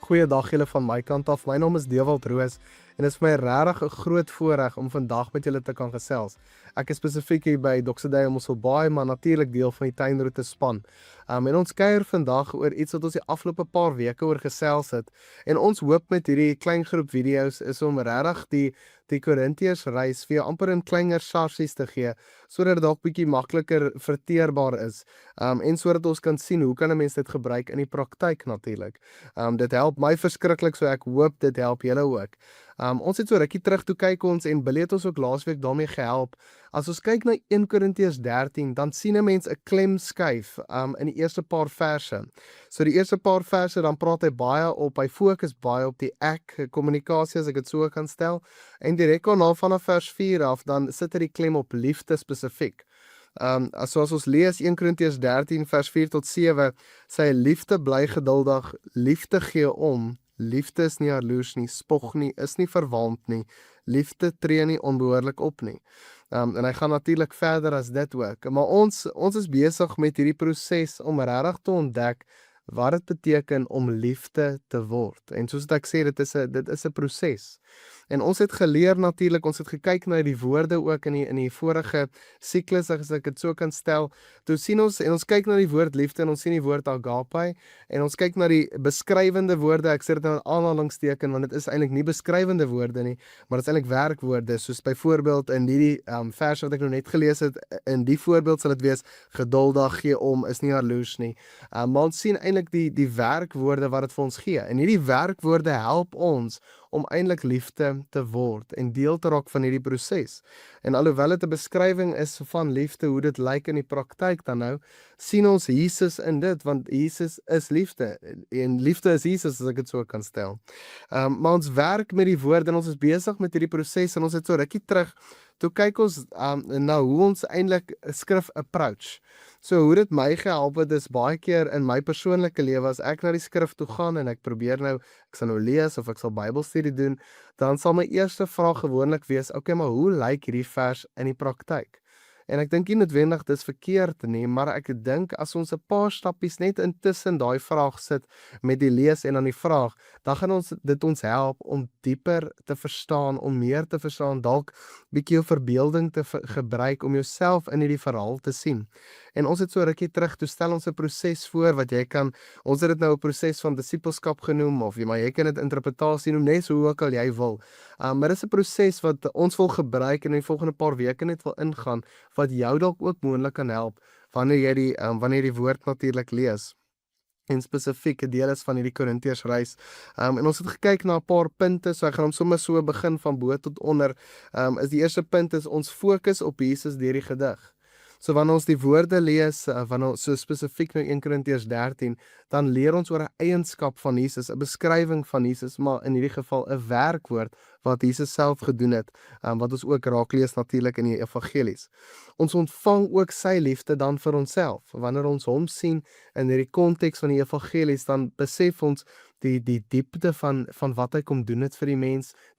Goeiedag julle van my kant af. My naam is Dewald Roos en dit is vir my regtig 'n groot voorreg om vandag met julle te kan gesels. Ek is spesifiek hier by Doxydale Mosselbaai, maar natuurlik deel van die tuinroete span. En ons kuier vandag oor iets wat ons die afgelope paar weke oor gesels het. En ons hoop met hierdie klein groep video's is om regtig die Korintiërs reis vir jou amper in kleiner sarsies te gee, sodat dit dalk bietjie makliker verteerbaar is. En sodat ons kan sien hoe kan 'n mens dit gebruik in die praktyk natuurlik. Dit help my verskriklik, so ek hoop dit help julle ook. Ons het so rukkie terug toe kyk ons en Billy het ons ook laasweek daarmee gehelp. As ons kyk na 1 Korintiërs 13, dan sien 'n mens 'n klem skuif in die eerste paar verse. So die eerste paar verse dan praat hy fokus baie op die ek kommunikasie, as ek dit so kan stel. En direk daarna vanaf vers 4 af dan sit hy die klem op liefde spesifiek. Soos ons lees 1 Korintiërs 13 vers 4 tot 7, sy liefde bly geduldig, liefde gee om, liefde is nie jaloers nie, spog nie, is nie verwaand nie, liefde tree nie onbehoorlik op nie. En hy gaan natuurlik verder as dit ook, maar ons is besig met hierdie proses om regtig te ontdek wat dit beteken om liefde te word. En soos ek sê, dit is 'n proses. En ons het geleer natuurlik, ons het gekyk na die woorde ook in die vorige siklus, as ek dit so kan stel. Toe sien ons, en ons kyk na die woord liefde, en ons sien die woord agape, en ons kyk na die beskrywende woorde, ek sê dit nou in aanhalingsteken, want dit is eintlik nie beskrywende woorde nie, maar dit is eintlik werkwoorde, soos byvoorbeeld in die vers wat ek nou net gelees het, in die voorbeeld sal dit wees, geduldig, gee om, is nie jaloers nie. Maar ons sien eintlik die werkwoorde wat dit vir ons gee, en hierdie werkwoorde help ons om eintlik liefde te word en deel te raak van hierdie proses. En alhoewel dit 'n beskrywing is van liefde, hoe dit lyk in die praktyk dan nou, sien ons Jesus in dit, want Jesus is liefde, en liefde is Jesus, as ek dit so kan stel. Maar ons werk met die woord, en ons is besig met hierdie proses, en ons het so rukkie terug, toe kyk ons na hoe ons eintlik skrif approach. So hoe dit my gehelp het, is baie keer in my persoonlike lewe, as ek na die skrif toe gaan, en ek sal nou lees, of ek sal Bybelstudie doen, dan sal my eerste vraag gewoonlik wees, okay, maar hoe lyk hierdie vers in die praktyk? En ek dink nie noodwendig dis verkeerd nie, maar ek dink as ons 'n paar stappies net intussen daai vraag sit met die lees en dan die vraag, dan gaan dit ons help om dieper te verstaan, om meer te verstaan, dalk bietjie jou verbeelding te gebruik om jouself in hierdie verhaal te sien. En ons het so rukkie terug, toe stel ons 'n proses voor wat ons het dit nou 'n proses van disippelskap genoem, maar jy kan dit interpretasie noem, net so hoe ook al jy wil. Maar dis 'n proses wat ons wil gebruik en in die volgende paar weke net wil ingaan, wat jou dalk ook moontlik kan help wanneer jy die woord natuurlik lees. En spesifiek 'n deel is van hierdie Korintiërs reis. En ons het gekyk na 'n paar punte, so ek gaan hom sommer so begin van bo tot onder. Is die eerste punt is ons fokus op Jesus deur die gedig. So wanneer ons die woorde lees, so spesifiek nou 1 Korintiërs 13, dan leer ons oor 'n eienskap van Jesus, 'n beskrywing van Jesus, maar in hierdie geval 'n werkwoord wat Jesus self gedoen het, wat ons ook raak lees natuurlik in die evangelies. Ons ontvang ook sy liefde dan vir onsself. Wanneer ons hom sien in hierdie konteks van die evangelies, dan besef ons die diepte van wat hy kom doen het vir die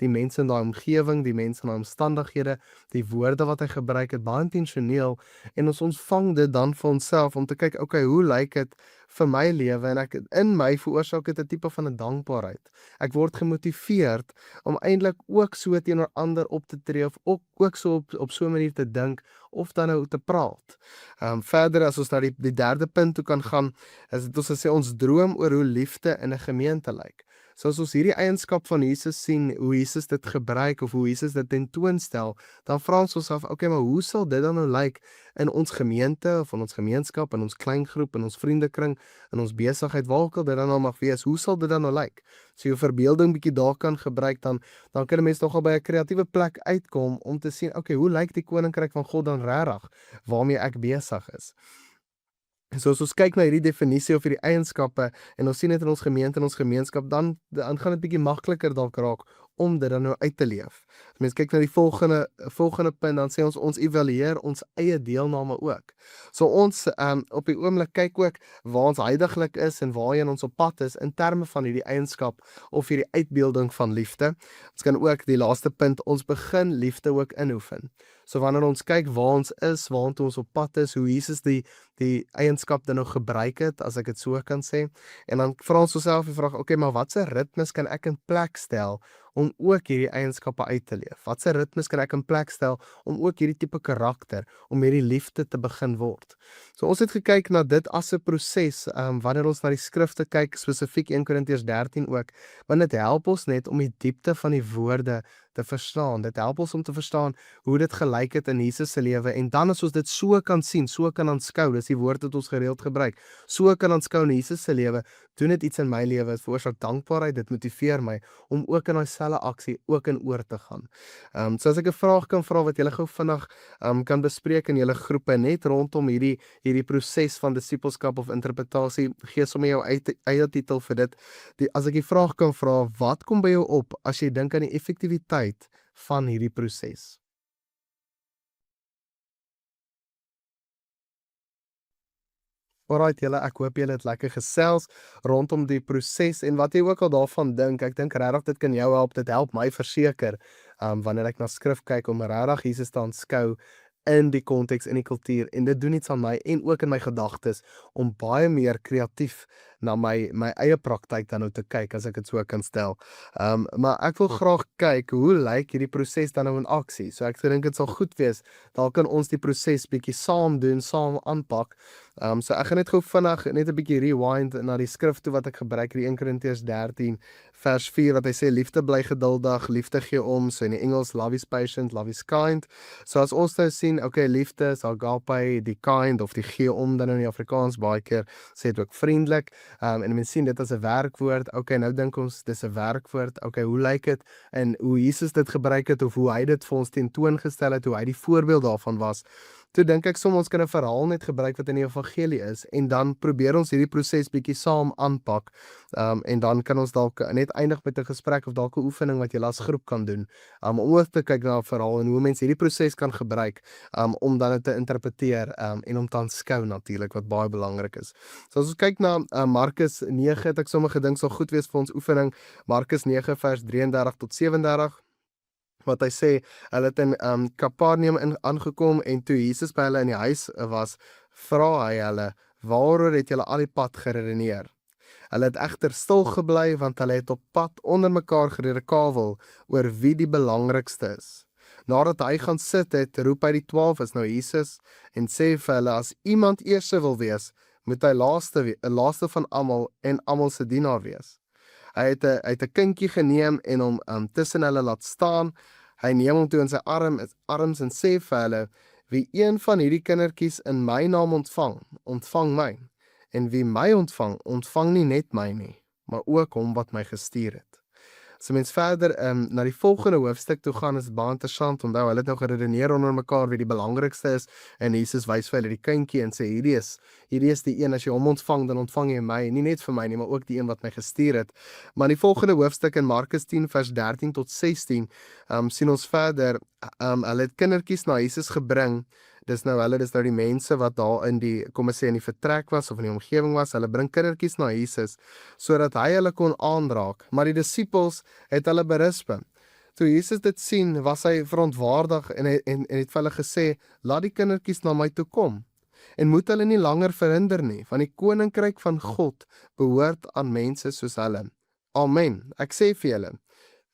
mense in daai omgewing, die mense in daai omstandighede, die woorde wat hy gebruik het, baie intentioneel, en ons ontvang dit dan vir onsself om te kyk, okay, hoe lyk dit vir my lewe, en in my veroorsaak dit 'n tipe van 'n dankbaarheid. Ek word gemotiveerd om eintlik ook so teenoor ander op te tree, of ook so op so 'n manier te dink, of dan nou te praat. Verder, as ons na die derde punt toe kan gaan, is dit ons sê ons droom oor hoe liefde in 'n gemeente lyk. So as ons hierdie eienskap van Jesus sien, hoe Jesus dit gebruik, of hoe Jesus dit tentoonstel, dan vra ons onsself, okay, maar hoe sal dit dan nou lyk in ons gemeente, of in ons gemeenskap, in ons kleingroep, in ons vriendekring, in ons besigheid, waar ook al dit dan nou mag wees, hoe sal dit dan nou lyk? So jou verbeelding bietjie daar kan gebruik, dan kan 'n mens nogal by 'n kreatiewe plek uitkom om te sien, okay, hoe lyk die koninkryk van God dan regtig, waarmee ek besig is? So as ons kyk na hierdie definisie of hierdie eienskappe, en ons sien dit in ons gemeente en ons gemeenskap, dan gaan dit bietjie makliker dalk raak om dit dan nou uit te leef. As mens kyk na die volgende punt, dan sê ons evalueer ons eie deelname ook. So ons op die oomblik kyk ook waar ons huidiglik is en waarheen ons op pad is in terme van hierdie eienskap of hierdie uitbeelding van liefde. Ons kan ook die laaste punt, ons begin liefde ook inoefen. So wanneer ons kyk waar ons is, waartoe ons op pad is, hoe Jesus die die eienskap dan nou gebruik het, as ek dit so kan sê. En dan vra ons osself die vraag, okay, maar watse ritmes kan ek in plek stel om ook hierdie eienskappe uit te leef? Watse ritmes kan ek in plek stel om ook hierdie tipe karakter, om hierdie liefde te begin word? So ons het gekyk na dit as 'n proses, wanneer ons na die skrifte kyk, spesifiek 1 Korintiërs 13 ook, want dit help ons net om die diepte van die woorde te verstaan. Dit help ons om te verstaan hoe dit gelyk het in Jesus se lewe, en dan as ons dit so kan sien, so kan aanskou, dis die woord wat ons gereeld gebruik, so kan aanskou in Jesus se lewe, doen dit iets in my lewe, dit veroorsaak dankbaarheid, dit motiveer my om ook in daai selfe aksie ook in oor te gaan. So as ek 'n vraag kan vra wat julle gou vinnig kan bespreek in julle groepe net rondom hierdie proses van disippelskap of interpretasie, gee sommer jou eie titel vir dit. As ek die vraag kan vra, wat kom by jou op as jy dink aan die effektiwiteit van hierdie proses? Alright julle, ek hoop julle het lekker gesels rondom die proses en wat jy ook al daarvan dink. Ek dink regtig dit kan jou help, dit help my verseker, wanneer ek na skrif kyk om regtig Jesus te aanskou in die konteks, in die kultuur, en dit doen iets aan my en ook in my gedagtes om baie meer kreatief na my eie praktyk dan nou te kyk, as ek dit so kan stel. Maar ek wil graag kyk, hoe lyk hierdie proses dan nou in aksie? So ek dink dit sal goed wees, daar kan ons die proses bietjie saam doen, saam aanpak. So ek gaan net gou vinnig net 'n bietjie rewind na die skrif toe wat ek gebruik, die 1 Korintiërs 13 vers 4, wat hy sê, liefde bly geduldig, liefde gee om, so in die Engels, love is patient, love is kind. So as ons nou sien, okay, liefde is agape, die kind of die gee om dan in die Afrikaans baie keer sê dit ook vriendelik. En mense sien dit as 'n werkwoord. Okay, nou dink ons dis 'n werkwoord. Okay, hoe lyk dit en hoe Jesus dit gebruik het of hoe hy dit vir ons tentoongestel het, hoe hy die voorbeeld daarvan was. Toe dink ek soms ons kan 'n verhaal net gebruik wat in die evangelie is en dan probeer ons hierdie proses bietjie saam aanpak. En dan kan ons dalk net eindig met 'n gesprek of dalk 'n oefening wat jy as groep kan doen. Om ook te kyk na 'n verhaal en hoe mense hierdie proses kan gebruik om dan dit te interpreteer en om te aanskou natuurlik, wat baie belangrik is. So as ons kyk na Markus 9, het ek sommige dinge sal goed wees vir ons oefening. Markus 9 vers 33 tot 37. Wat hy sê, hulle het in Kapernaum aangekom en toe Jesus by hulle in die huis was, vra hy hulle, waaroor het julle al die pad geredeneer? Hulle het egter stil gebly want hulle het op pad onder mekaar geredekawel oor wie die belangrikste is. Nadat hy gaan sit het, roep hy die 12, is nou Jesus, en sê vir hulle, as iemand eerste wil wees, moet hy laaste van almal en almal se dienaar wees. Hy het 'n kindjie geneem en hom tussen hulle laat staan. Hy neem hom toe in sy arms en sê vir hulle, wie een van hierdie kindertjies in my naam ontvang, ontvang my. En wie my ontvang, ontvang nie net my nie, maar ook hom wat my gestuur het. As mens verder na die volgende hoofstuk toe gaan, is dit baie interessant. Onthou, hulle het nou geredeneer onder mekaar wie die belangrikste is, en Jesus wys vir hulle die kindjie en sê, hierdie is die een, as jy hom ontvang, dan ontvang jy my, nie net vir my nie, maar ook die een wat my gestuur het. Maar in die volgende hoofstuk in Markus 10 vers 13 tot 16, sien ons verder, hulle het kindertjies na Jesus gebring. Dis nou die mense wat daar in die vertrek was of in die omgewing was, hulle bring kindertjies na Jesus, sodat hy hulle kon aanraak, maar die disippels het hulle berisp. Toe Jesus dit sien, was hy verontwaardig en het vir hulle gesê, laat die kindertjies na my toe kom, en moet hulle nie langer verhinder nie, want die koninkryk van God behoort aan mense soos hulle. Amen, ek sê vir julle,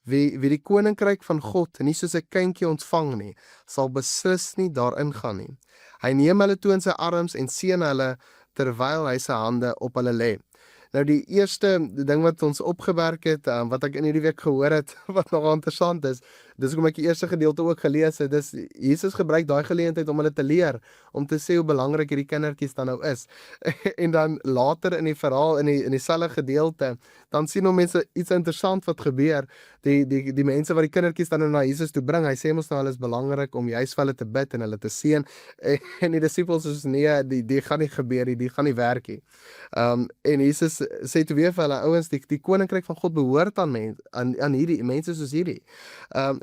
wie die koninkryk van God nie soos 'n kindjie ontvang nie, sal beslis nie daarin gaan nie. Hy neem hulle toe in sy arms en seën hulle terwyl hy sy hande op hulle lê. Nou die eerste ding wat ons opgemerk het, wat ek in hierdie week gehoor het, wat nogal interessant is, dis hoekom ek die eerste gedeelte ook gelees het, dis Jesus gebruik daai geleentheid om hulle te leer, om te sê hoe belangrik hierdie kindertjies dan nou is. En dan later in die verhaal, in dieselfde gedeelte, dan sien ons mense iets interessant wat gebeur, die mense wat die kindertjies dan nou na Jesus toe bring, hy sê mos nou, hulle is belangrik om juist vir hulle te bid en hulle te seën, en die disippels is nee, die gaan nie gebeur nie, die gaan nie werk nie. En Jesus sê toe weer vir hulle, ouens, die koninkryk van God behoort aan hierdie mense soos hierdie.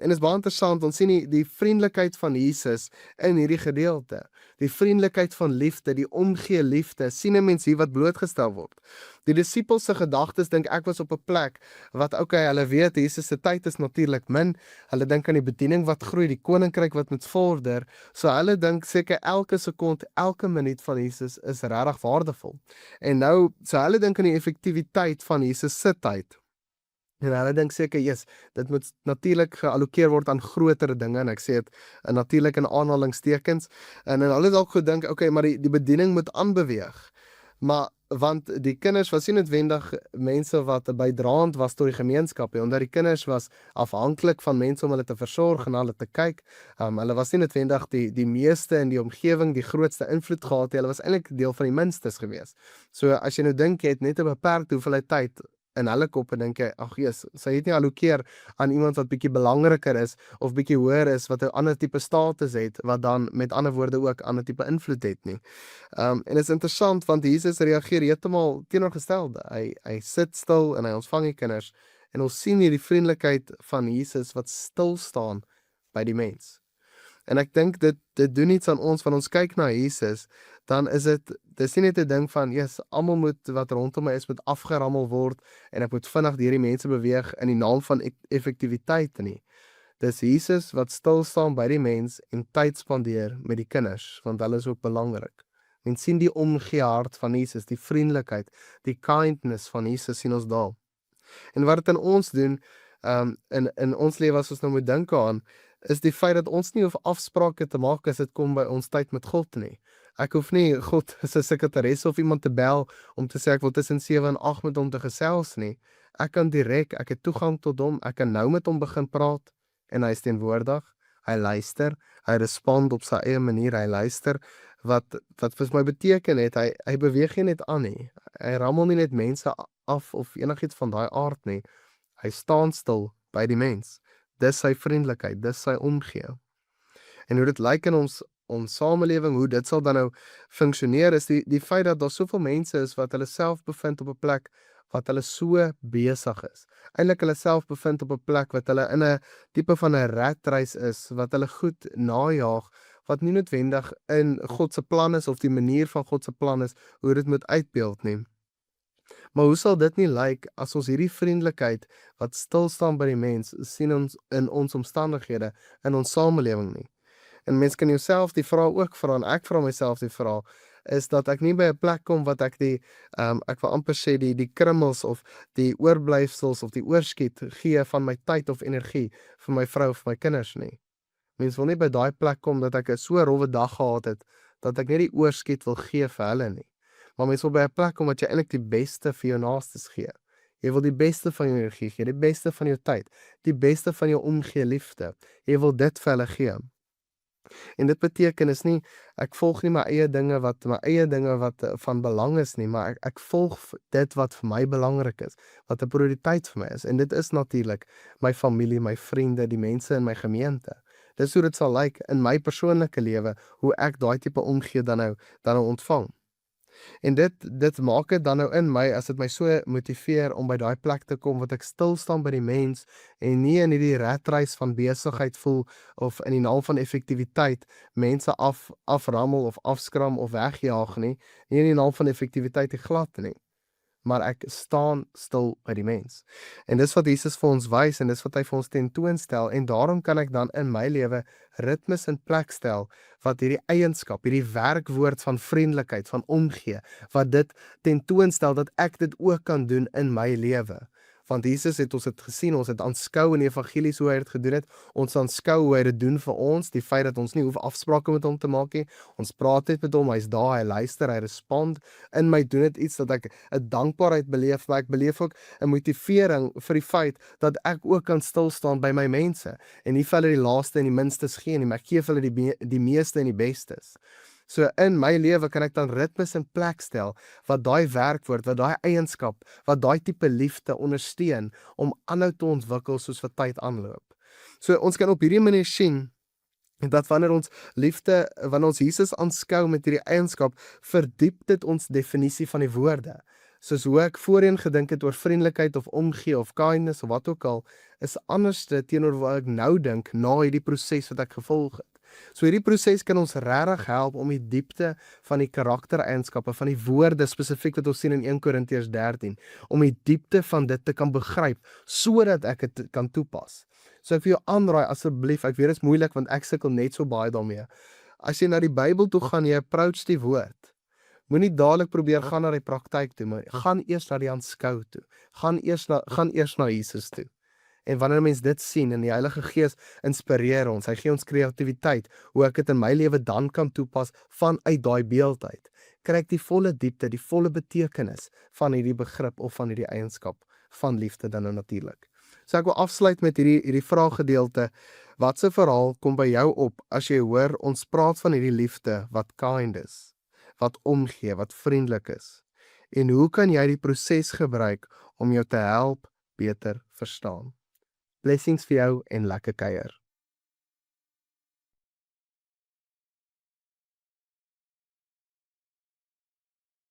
En is baie interessant, ons sien die vriendelikheid van Jesus in hierdie gedeelte. Die vriendelikheid van liefde, die omgee liefde, sien 'n mens hier wat blootgestel word. Die disippels se gedagtes dink ek was op 'n plek wat hulle weet Jesus se tyd is natuurlik min. Hulle dink aan die bediening wat groei, die koninkryk wat moet vorder. So hulle dink seker elke sekond, elke minuut van Jesus is regtig waardevol. En nou, so hulle dink aan die effektiwiteit van Jesus se tyd. En hulle dink seker, dit moet natuurlik geallokeer word aan groter dinge, en ek sê dit natuurlik in aanhalingstekens. En hulle het dalk gedink, maar die bediening moet aanbeweeg. Maar want die kinders was nie noodwendig mense wat bydraend was tot die gemeenskap, omdat die kinders was afhanklik van mense om hulle te versorg en hulle te kyk. Hulle was nie noodwendig die meeste in die omgewing, die grootste invloed gehad, hulle was eintlik deel van die minstes gewees. So as jy nou dink, jy het net 'n beperkte hoeveelheid tyd in hulle kop en dink jy, sy het nie allokeer aan iemand wat bietjie belangriker is of bietjie hoër is, wat 'n ander tipe status het, wat dan met ander woorde ook ander tipe invloed het nie. En dit is interessant want Jesus reageer heeltemal teenoorgestelde. Hy sit stil en hy ontvang die kinders en ons sien hier die vriendelikheid van Jesus wat stil staan by die mens. En ek dink dit doen iets aan ons, van ons kyk na Jesus, dan is dis nie net 'n ding van, almal moet wat rondom my is, moet afgerammel word, en ek moet vinnig deur die mense beweeg in die naam van effektiwiteit nie. Dis Jesus wat stil staan by die mens en tyd spandeer met die kinders, want hulle is ook belangrik. Mens sien die omgee hart van Jesus, die vriendelikheid, die kindness van Jesus sien ons daar. En wat dit in ons doen, in ons lewe as ons nou moet dink aan, is die feit dat ons nie hoef afsprake te maak as dit kom by ons tyd met God nie. Ek hoef nie God as 'n sekretaris of iemand te bel om te sê ek wil tussen 7 en 8 met hom te gesels nie. Ek kan direk, ek het toegang tot hom, ek kan nou met hom begin praat en hy is teenwoordig, hy luister, hy respond op sy eie manier, hy luister. Wat vir my beteken het, hy beweeg nie net aan nie. Hy rammel nie net mense af of enigiets van daai aard nie. Hy staan stil by die mens. Dis sy vriendelikheid, dis sy omgee. En hoe dit lyk in ons samelewing, hoe dit sal dan nou funksioneer, is die feit dat daar soveel mense is wat hulle self bevind op 'n plek wat hulle so besig is. Eintlik hulle self bevind op 'n plek wat hulle in 'n tipe van 'n ratreis is, wat hulle goed najaag, wat nie noodwendig in God se plan is of die manier van God se plan is hoe dit moet uitbeeld nie. Maar hoe sal dit nie lyk as ons hierdie vriendelikheid wat stil staan by die mens sien ons in ons omstandighede, in ons samelewing nie? En mens kan jouself die vraag ook vra, en ek vra myself die vraag, is dat ek nie by 'n plek kom wat ek ek wil amper sê die krummels of die oorblyfsels of die oorskiet gee van my tyd of energie vir my vrou of my kinders nie. Mens wil nie by daai plek kom dat ek 'n so rowwe dag gehad het, dat ek net die oorskiet wil gee vir hulle nie. Maar mens wil by 'n plek kom wat jy eintlik die beste vir jou naastes gee. Jy wil die beste van jou energie gee, die beste van jou tyd, die beste van jou omgee liefde. Jy wil dit vir hulle gee. En dit beteken is nie, ek volg nie my eie dinge wat van belang is nie, maar ek volg dit wat vir my belangrik is, wat 'n prioriteit vir my is. En dit is natuurlik my familie, my vriende, die mense in my gemeente. Dis hoe dit sal lyk in my persoonlike lewe, hoe ek daai tipe omgee dan nou ontvang. En dit maak dit dan nou in my, as dit my so motiveer om by daai plek te kom, wat ek stil staan by die mens, en nie in hierdie ratreis van besigheid voel, of in die naam van effektiwiteit, mense aframmel of afskram of wegjaag nie in die naam van effektiwiteit glad nie. Maar ek staan stil by die mens. En dis wat Jesus vir ons wys, en dis wat hy vir ons tentoonstel, en daarom kan ek dan in my lewe ritmes in plek stel, wat hierdie eienskap, hierdie werkwoord van vriendelikheid, van omgee, wat dit tentoonstel, dat ek dit ook kan doen in my lewe. Want Jesus het ons dit gesien, ons het aanskou in die evangelies hoe hy dit gedoen het, ons aanskou hoe hy dit doen vir ons, die feit dat ons nie hoef afsprake met hom te maak nie, ons praat net met hom, hy's daar, hy luister, hy respond, in my doen dit iets dat ek 'n dankbaarheid beleef, maar ek beleef ook 'n motivering vir die feit dat ek ook kan stil staan by my mense, en nie vir hulle die laaste en die minstes gee nie, maar ek gee vir hulle die meeste en die bestes. So in my lewe kan ek dan ritmes in plek stel, wat daai werkwoord, wat daai eienskap, wat daai tipe liefde ondersteun, om aanhou te ontwikkel soos wat tyd aanloop. So ons kan op hierdie manier sien, dat wanneer ons Jesus aanskou met hierdie eienskap, verdiep dit ons definisie van die woorde. Soos hoe ek voorheen gedink het oor vriendelikheid of omgee of kindness of wat ook al, is anderste teenoor wat ek nou dink na hierdie proses wat ek gevolg het. So hierdie proses kan ons regtig help om die diepte van die karaktereienskappe, van die woorde spesifiek wat ons sien in 1 Korintiërs 13, om die diepte van dit te kan begryp, sodat ek dit kan toepas. So ek vir jou aanraai asseblief, ek weet dit is moeilik want ek sukkel net so baie daarmee. As jy na die Bybel toe gaan, jy approach die woord, moenie dadelik probeer gaan na die praktyk toe, maar gaan eers na die aanskou toe. Gaan eers na Jesus toe. En wanneer mens dit sien en die Heilige Gees inspireer ons, hy gee ons kreatiwiteit, hoe ek dit in my lewe dan kan toepas vanuit daai beeld uit, kry ek die volle diepte, die volle betekenis van hierdie begrip of van hierdie eienskap van liefde dan natuurlik. So ek wil afsluit met hierdie vraaggedeelte. Watse verhaal kom by jou op as jy hoor ons praat van hierdie liefde wat kind is, wat omgee, wat vriendelik is? En hoe kan jy die proses gebruik om jou te help beter verstaan? Blessings vir jou en lekker kuier.